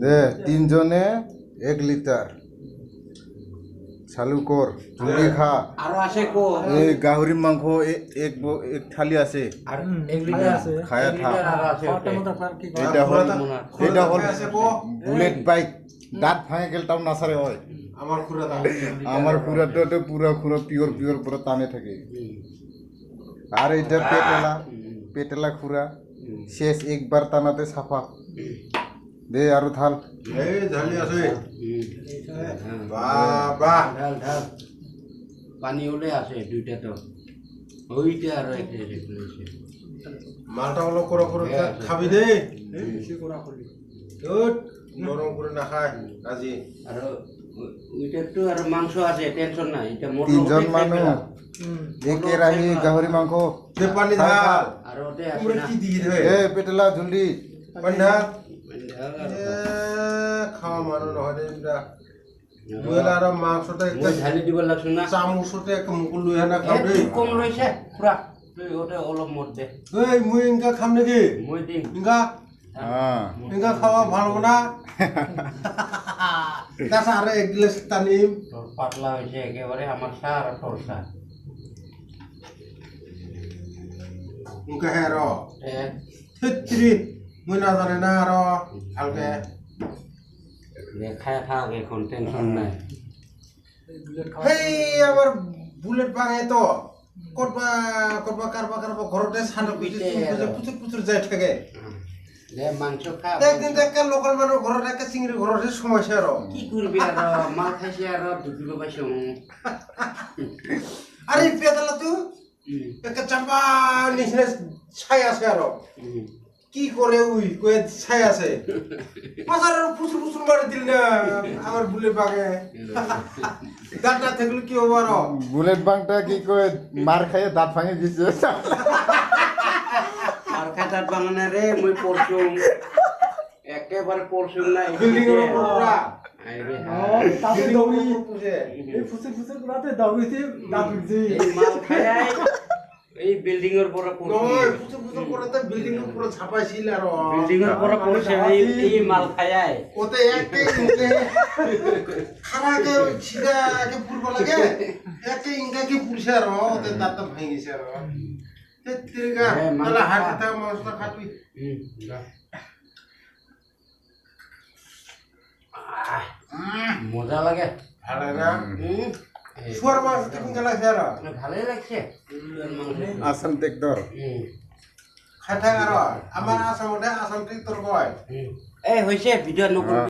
দে তিনজনে 1 লিটার চালু কর জলদি খা আর আছে কো এই গাহরি মাংস এক থালি আছে আর 1 লিটার আছে খায়া থা আর আছে এটা হল বুলেট বাইক দাঁত ভাঙে গেল তাও নাসারে হয় আমার খুরাটা তো পুরা খুরা পিওর পুরা টানে থাকে আর এটা পেটেলা খুরা শেষ একবার টানাতে সাফা দে আরো থাল এই ঢালি আছে বাহ ঢাল পানি ওলে আছে দুইটা তো ওইটা আর একটা রেখেছে মালটা হলো করো খাবি দে বেশি করা করলি নরম করে না খায় আজি আর ওইটা তো আর মাংস আছে টেনশন নাই এটা মোটর তিনজন মানুষ একে রাহি গাহরি মাংস দে পানি ঢাল আর ওতে আছে পুরো না কি দিয়ে দে এ পেটেলা জলদি পানি ঢাল খাওয়া মানুষ নহয় দে দুয়েলা আর মাংসটা একটা ঢালি দিব লাগছ না চামচতে এক মুকুল লই হানা খাও দে কম রইছে পুরা তুই ওটা অলপ মত দে এই মুই ইনকা খাম নাকি মই দিম হ্যাঁ ইনকা খাওয়া ভালো না তাছ আর এক গ্লাস টানিম তোর পাতলা হইছে একেবারে আমার সারা তোরসা ইনকা হে র এ থিত্রি মুই না জানে না র হালকে খায় থাক এখন টেনশন নাই হেই আমার বুলেট বাঙে তো করবা কারবা ঘরতে সান্ড পুচুর যাই থাকে দে মাংস খা একদিন দেখা লোকাল মানুষ ঘরত একটা চিংড়ি ঘরতে সমস্যা আর কি করবি আর মাল খাইছে আর দুটো পাইছো আরে পেদালা তুই একটা চাপা নিচে ছাই আছে আর কি করে উই কয়ে ছাই আছে পাশার ফুসুর মারি দিল না আমার বুলেট বাঙে দাঁতটা থাকলে কি হবো আর বুলেট বাংটা কি কয় মার খাইয়ে দাঁত ভাঙে দিছে আর খাতার বানানে রে মই পড়ছুম একেবারে পড়ছুম না বিল্ডিং এর উপর পুরা আইরে তাতে দৌড়ি পুষে এই ফুসে গুলাতে দাউরিতে দাঁত উঠছে এই মাল খায় এই বিল্ডিং এর পরে পড়ছে নয় ফুসুর করে তো বিল্ডিং এর উপর ছাপাইছিল আর বিল্ডিং এর পরে পড়ছে এই মাল খায় ওতে একে খারাকে ছিড়াকে পুরব লাগে একে ইংকাকে পুরছে আর ওতে দাঁত ভাঙিছে আর তেত্রিগা তাহলে হাতে থাকা মাছটা খাবি মজা লাগে ভালো না শুয়ার মাছ তুমি গেলা ফেরা ভালোই লাগছে আসল দেখ দর খাই থাক আর আমার আসাম ওটা আসাম ঠিক তোর কয় এই হইছে ভিডিও নকর